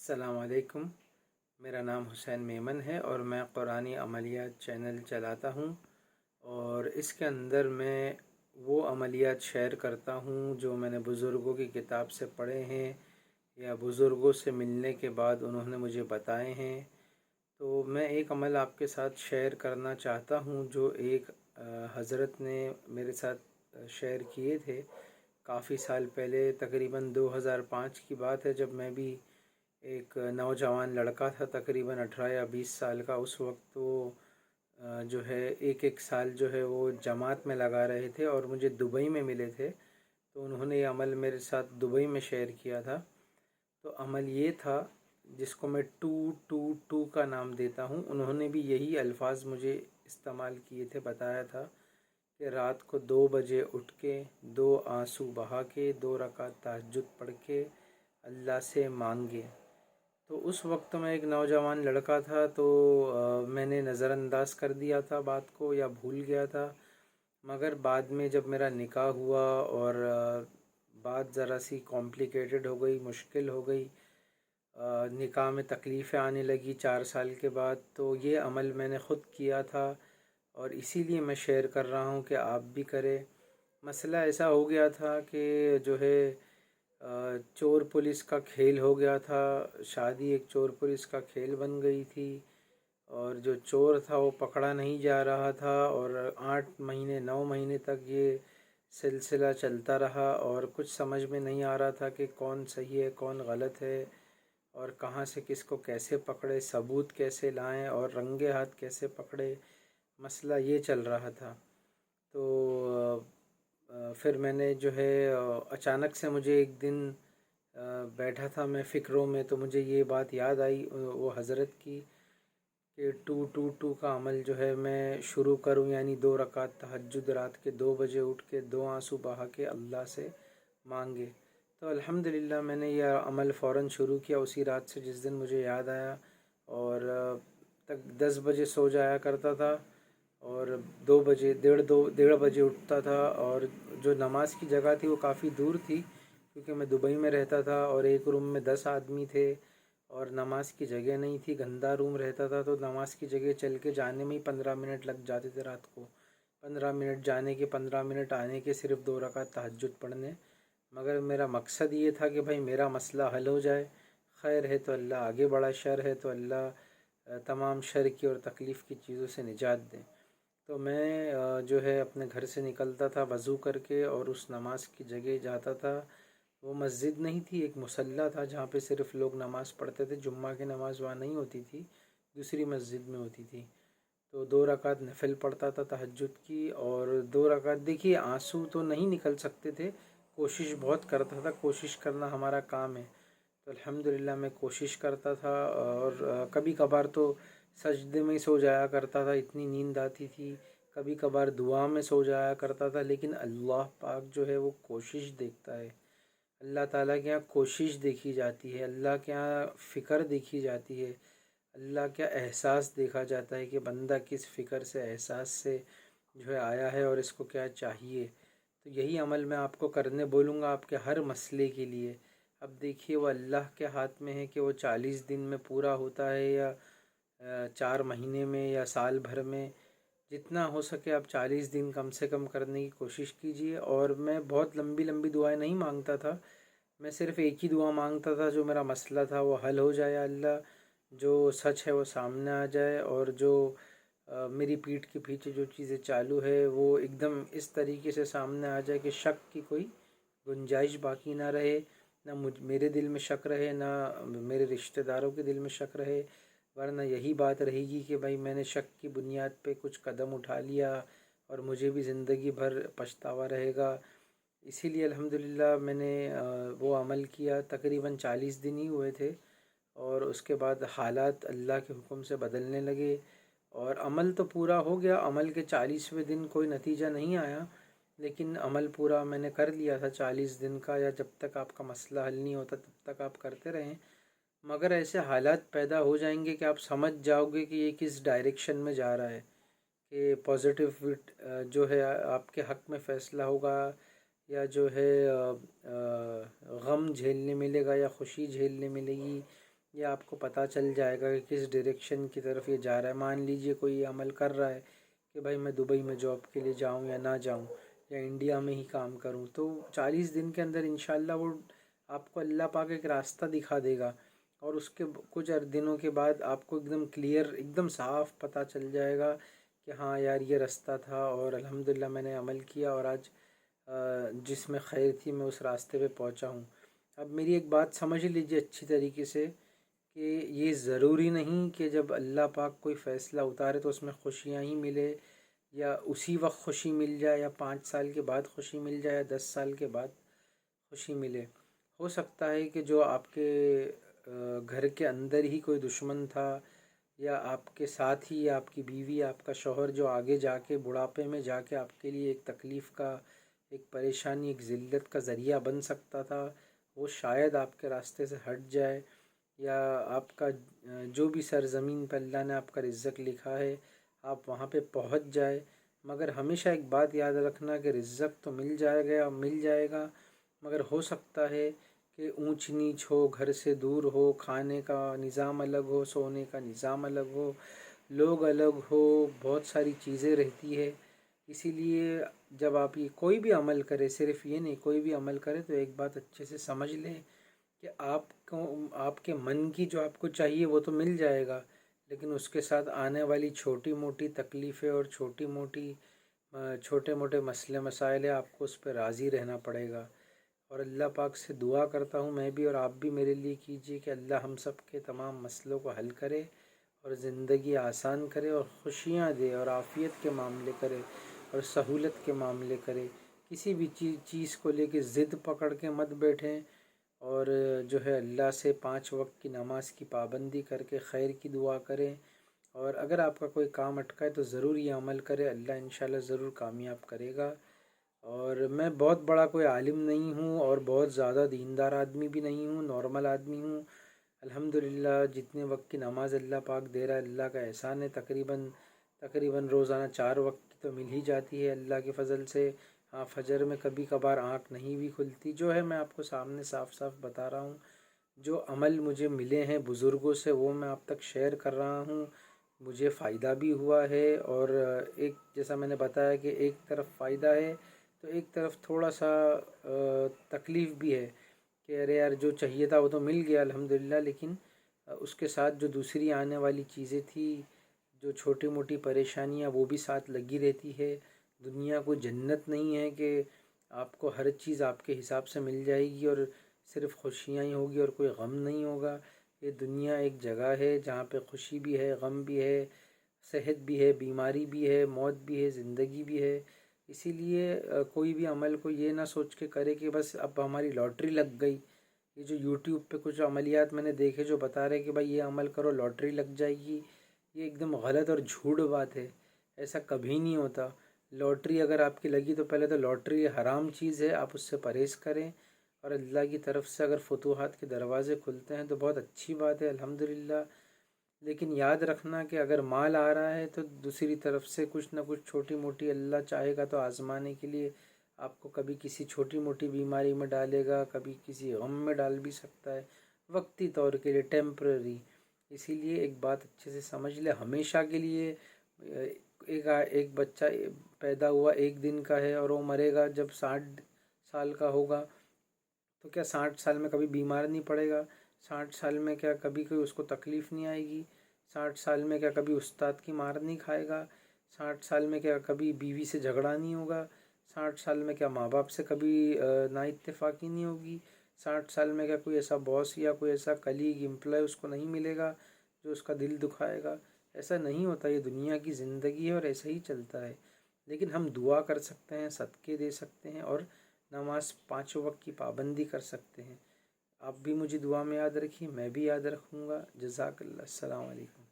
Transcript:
السلام علیکم۔ میرا نام حسین میمن ہے اور میں قرآنی عملیات چینل چلاتا ہوں، اور اس کے اندر میں وہ عملیات شیئر کرتا ہوں جو میں نے بزرگوں کی کتاب سے پڑھے ہیں یا بزرگوں سے ملنے کے بعد انہوں نے مجھے بتائے ہیں۔ تو میں ایک عمل آپ کے ساتھ شیئر کرنا چاہتا ہوں جو ایک حضرت نے میرے ساتھ شیئر کیے تھے کافی سال پہلے، تقریباً 2005 کی بات ہے، جب میں بھی ایک نوجوان لڑکا تھا، تقریباً 18 یا 20 سال کا۔ اس وقت وہ جو ہے ایک سال جو ہے وہ جماعت میں لگا رہے تھے اور مجھے دبئی میں ملے تھے، تو انہوں نے یہ عمل میرے ساتھ دبئی میں شیئر کیا تھا۔ تو عمل یہ تھا جس کو میں 222 کا نام دیتا ہوں۔ انہوں نے بھی یہی الفاظ مجھے استعمال کیے تھے، بتایا تھا کہ رات کو 2 بجے اٹھ کے 2 آنسو بہا کے 2 رکعت تہجد پڑھ کے اللہ سے مانگے۔ تو اس وقت میں ایک نوجوان لڑکا تھا، تو میں نے نظر انداز کر دیا تھا بات کو یا بھول گیا تھا، مگر بعد میں جب میرا نکاح ہوا اور بات ذرا سی کمپلیکیٹڈ ہو گئی، مشکل ہو گئی، نکاح میں تکلیفیں آنے لگی 4 سال کے بعد، تو یہ عمل میں نے خود کیا تھا اور اسی لیے میں شیئر کر رہا ہوں کہ آپ بھی کریں۔ مسئلہ ایسا ہو گیا تھا کہ جو ہے چور پولیس کا کھیل ہو گیا تھا، شادی ایک چور پولیس کا کھیل بن گئی تھی، اور جو چور تھا وہ پکڑا نہیں جا رہا تھا، اور 8 مہینے 9 مہینے تک یہ سلسلہ چلتا رہا اور کچھ سمجھ میں نہیں آ رہا تھا کہ کون صحیح ہے کون غلط ہے، اور کہاں سے کس کو کیسے پکڑے، ثبوت کیسے لائیں اور رنگے ہاتھ کیسے پکڑے، مسئلہ یہ چل رہا تھا۔ تو پھر میں نے جو ہے اچانک سے مجھے ایک دن بیٹھا تھا میں فکروں میں، تو مجھے یہ بات یاد آئی وہ حضرت کی کہ 222 کا عمل جو ہے میں شروع کروں، یعنی 2 رکعت تہجد رات کے 2 بجے اٹھ کے 2 آنسو بہا کے اللہ سے مانگے۔ تو الحمدللہ میں نے یہ عمل فوراً شروع کیا اسی رات سے جس دن مجھے یاد آیا، اور تک 10 بجے سو جایا کرتا تھا اور 2 بجے 1:30 بجے اٹھتا تھا، اور جو نماز کی جگہ تھی وہ کافی دور تھی کیونکہ میں دبئی میں رہتا تھا اور ایک روم میں 10 آدمی تھے اور نماز کی جگہ نہیں تھی، گندا روم رہتا تھا، تو نماز کی جگہ چل کے جانے میں ہی 15 منٹ لگ جاتے تھے رات کو، 15 منٹ جانے کے 15 منٹ آنے کے، صرف 2 رکعت تہجد پڑھنے۔ مگر میرا مقصد یہ تھا کہ بھائی میرا مسئلہ حل ہو جائے، خیر ہے تو اللہ آگے بڑھا، شر ہے تو اللہ تمام شر کی اور تکلیف کی چیزوں سے نجات دے۔ تو میں جو ہے اپنے گھر سے نکلتا تھا وضو کر کے اور اس نماز کی جگہ جاتا تھا۔ وہ مسجد نہیں تھی، ایک مصلی تھا جہاں پہ صرف لوگ نماز پڑھتے تھے، جمعہ کی نماز وہاں نہیں ہوتی تھی، دوسری مسجد میں ہوتی تھی۔ تو 2 رکعت نفل پڑھتا تھا تہجد کی، اور 2 رکعت، دیکھیے آنسو تو نہیں نکل سکتے تھے، کوشش بہت کرتا تھا، کوشش کرنا ہمارا کام ہے، تو الحمدللہ میں کوشش کرتا تھا، اور کبھی کبھار تو سجدے میں سو جایا کرتا تھا، اتنی نیند آتی تھی، کبھی کبھار دعا میں سو جایا کرتا تھا، لیکن اللہ پاک جو ہے وہ کوشش دیکھتا ہے، اللہ تعالیٰ کے یہاں کوشش دیکھی جاتی ہے، اللہ کے یہاں فکر دیکھی جاتی ہے، اللہ کا احساس دیکھا جاتا ہے کہ بندہ کس فکر سے احساس سے جو ہے آیا ہے اور اس کو کیا چاہیے۔ تو یہی عمل میں آپ کو کرنے بولوں گا آپ کے ہر مسئلے کے لیے۔ اب دیکھیے وہ اللہ کے ہاتھ میں ہے کہ وہ 40 دن میں پورا ہوتا ہے یا 4 مہینے میں یا سال بھر میں، جتنا ہو سکے آپ 40 دن کم سے کم کرنے کی کوشش کیجیے۔ اور میں بہت لمبی لمبی دعائیں نہیں مانگتا تھا، میں صرف ایک ہی دعا مانگتا تھا، جو میرا مسئلہ تھا وہ حل ہو جائے، اللہ جو سچ ہے وہ سامنے آ جائے، اور جو میری پیٹھ کے پیچھے جو چیزیں چالو ہے وہ ایک دم اس طریقے سے سامنے آ جائے کہ شک کی کوئی گنجائش باقی نہ رہے، نہ میرے دل میں شک رہے، نہ میرے رشتہ داروں کے دل میں شک رہے، ورنہ یہی بات رہے گی کہ بھائی میں نے شک کی بنیاد پہ کچھ قدم اٹھا لیا اور مجھے بھی زندگی بھر پچھتاوا رہے گا۔ اسی لیے الحمدللہ میں نے وہ عمل کیا، تقریباً 40 دن ہی ہوئے تھے، اور اس کے بعد حالات اللہ کے حکم سے بدلنے لگے، اور عمل تو پورا ہو گیا، عمل کے 40ویں دن کوئی نتیجہ نہیں آیا، لیکن عمل پورا میں نے کر لیا تھا 40 دن کا، یا جب تک آپ کا مسئلہ حل نہیں ہوتا تب تک آپ کرتے رہیں، مگر ایسے حالات پیدا ہو جائیں گے کہ آپ سمجھ جاؤ گے کہ یہ کس ڈائریکشن میں جا رہا ہے، کہ پازیٹیو جو ہے آپ کے حق میں فیصلہ ہوگا، یا جو ہے غم جھیلنے ملے گا یا خوشی جھیلنے ملے گی، یہ آپ کو پتہ چل جائے گا کہ کس ڈائریکشن کی طرف یہ جا رہا ہے۔ مان لیجئے کوئی یہ عمل کر رہا ہے کہ بھائی میں دبئی میں جاب کے لیے جاؤں یا نہ جاؤں یا انڈیا میں ہی کام کروں، تو 40 دن کے اندر انشاءاللہ وہ آپ کو اللہ پاک ایک راستہ دکھا دے گا، اور اس کے کچھ دنوں کے بعد آپ کو ایک دم کلیئر، ایک دم صاف پتہ چل جائے گا کہ ہاں یار یہ راستہ تھا، اور الحمدللہ میں نے عمل کیا اور آج جس میں خیر تھی میں اس راستے پہ پہنچا ہوں۔ اب میری ایک بات سمجھ لیجئے اچھی طریقے سے، کہ یہ ضروری نہیں کہ جب اللہ پاک کوئی فیصلہ اتارے تو اس میں خوشیاں ہی ملے، یا اسی وقت خوشی مل جائے، یا 5 سال کے بعد خوشی مل جائے، یا 10 سال کے بعد خوشی ملے۔ ہو سکتا ہے کہ جو آپ کے گھر کے اندر ہی کوئی دشمن تھا، یا آپ کے ساتھ ہی آپ کی بیوی، آپ کا شوہر، جو آگے جا کے بڑھاپے میں جا کے آپ کے لیے ایک تکلیف کا، ایک پریشانی، ایک ذلت کا ذریعہ بن سکتا تھا، وہ شاید آپ کے راستے سے ہٹ جائے، یا آپ کا جو بھی سرزمین پہ اللہ نے آپ کا رزق لکھا ہے آپ وہاں پہ پہنچ جائے۔ مگر ہمیشہ ایک بات یاد رکھنا کہ رزق تو مل جائے گا، مگر ہو سکتا ہے کہ اونچ نیچ ہو، گھر سے دور ہو، کھانے کا نظام الگ ہو، سونے کا نظام الگ ہو، لوگ الگ ہو، بہت ساری چیزیں رہتی ہے۔ اسی لیے جب آپ یہ کوئی بھی عمل کرے، صرف یہ نہیں، کوئی بھی عمل کرے تو ایک بات اچھے سے سمجھ لیں کہ آپ کو، آپ کے من کی جو آپ کو چاہیے وہ تو مل جائے گا، لیکن اس کے ساتھ آنے والی چھوٹی موٹی تکلیفیں اور چھوٹے موٹے مسئلے مسائل ہیں، آپ کو اس پہ راضی رہنا پڑے گا۔ اور اللہ پاک سے دعا کرتا ہوں میں بھی اور آپ بھی میرے لیے کیجیے کہ اللہ ہم سب کے تمام مسئلوں کو حل کرے اور زندگی آسان کرے اور خوشیاں دے اور عافیت کے معاملے کرے اور سہولت کے معاملے کرے۔ کسی بھی چیز کو لے کے ضد پکڑ کے مت بیٹھیں، اور جو ہے اللہ سے 5 وقت کی نماز کی پابندی کر کے خیر کی دعا کریں، اور اگر آپ کا کوئی کام اٹکا ہے تو ضرور یہ عمل کرے، اللہ انشاءاللہ ضرور کامیاب کرے گا۔ اور میں بہت بڑا کوئی عالم نہیں ہوں اور بہت زیادہ دیندار آدمی بھی نہیں ہوں، نارمل آدمی ہوں۔ الحمدللہ جتنے وقت کی نماز اللہ پاک دے رہا ہے اللہ کا احسان ہے، تقریباً روزانہ 4 وقت کی تو مل ہی جاتی ہے اللہ کے فضل سے۔ ہاں فجر میں کبھی کبھار آنکھ نہیں بھی کھلتی، جو ہے میں آپ کو سامنے صاف صاف بتا رہا ہوں۔ جو عمل مجھے ملے ہیں بزرگوں سے وہ میں آپ تک شیئر کر رہا ہوں، مجھے فائدہ بھی ہوا ہے، اور ایک جیسا میں نے بتایا کہ ایک طرف فائدہ ہے تو ایک طرف تھوڑا سا تکلیف بھی ہے کہ ارے یار جو چاہیے تھا وہ تو مل گیا الحمدللہ، لیکن اس کے ساتھ جو دوسری آنے والی چیزیں تھی، جو چھوٹی موٹی پریشانیاں وہ بھی ساتھ لگی رہتی ہے۔ دنیا کوئی جنت نہیں ہے کہ آپ کو ہر چیز آپ کے حساب سے مل جائے گی اور صرف خوشیاں ہی ہوگی اور کوئی غم نہیں ہوگا۔ یہ دنیا ایک جگہ ہے جہاں پہ خوشی بھی ہے، غم بھی ہے، صحت بھی ہے، بیماری بھی ہے، موت بھی ہے، زندگی بھی ہے۔ اسی لیے کوئی بھی عمل کو یہ نہ سوچ کے کرے کہ بس اب ہماری لاٹری لگ گئی۔ یہ جو یوٹیوب پہ کچھ عملیات میں نے دیکھے جو بتا رہے کہ بھائی یہ عمل کرو لاٹری لگ جائے گی، یہ ایک دم غلط اور جھوٹ بات ہے، ایسا کبھی نہیں ہوتا۔ لاٹری اگر آپ کی لگی تو پہلے تو لاٹری حرام چیز ہے، آپ اس سے پرہیز کریں، اور اللہ کی طرف سے اگر فتوحات کے دروازے کھلتے ہیں تو بہت اچھی بات ہے الحمدللہ۔ لیکن یاد رکھنا کہ اگر مال آ رہا ہے تو دوسری طرف سے کچھ نہ کچھ چھوٹی موٹی اللہ چاہے گا تو آزمانے کے لیے آپ کو کبھی کسی چھوٹی موٹی بیماری میں ڈالے گا، کبھی کسی غم میں ڈال بھی سکتا ہے، وقتی طور کے لیے، ٹیمپرری۔ اسی لیے ایک بات اچھے سے سمجھ لے، ہمیشہ کے لیے ایک بچہ پیدا ہوا 1 دن کا ہے اور وہ مرے گا جب 60 سال کا ہوگا، تو کیا 60 سال میں کبھی بیمار نہیں پڑے گا؟ 60 سال میں کیا کبھی کوئی اس کو تکلیف نہیں آئے گی؟ 60 سال میں کیا کبھی استاد کی مار نہیں کھائے گا؟ 60 سال میں کیا کبھی بیوی سے جھگڑا نہیں ہوگا؟ 60 سال میں کیا ماں باپ سے کبھی نا اتفاقی نہیں ہوگی؟ 60 سال میں کیا کوئی ایسا باس یا کوئی ایسا کلیگ، امپلائی اس کو نہیں ملے گا جو اس کا دل دکھائے گا؟ ایسا نہیں ہوتا، یہ دنیا کی زندگی ہے اور ایسا ہی چلتا ہے۔ لیکن ہم دعا کر سکتے ہیں، صدقے دے سکتے ہیں، اور نماز 5 وقت کی پابندی کر سکتے ہیں۔ آپ بھی مجھے دعا میں یاد رکھیے، میں بھی یاد رکھوں گا۔ جزاک اللہ، السلام علیکم۔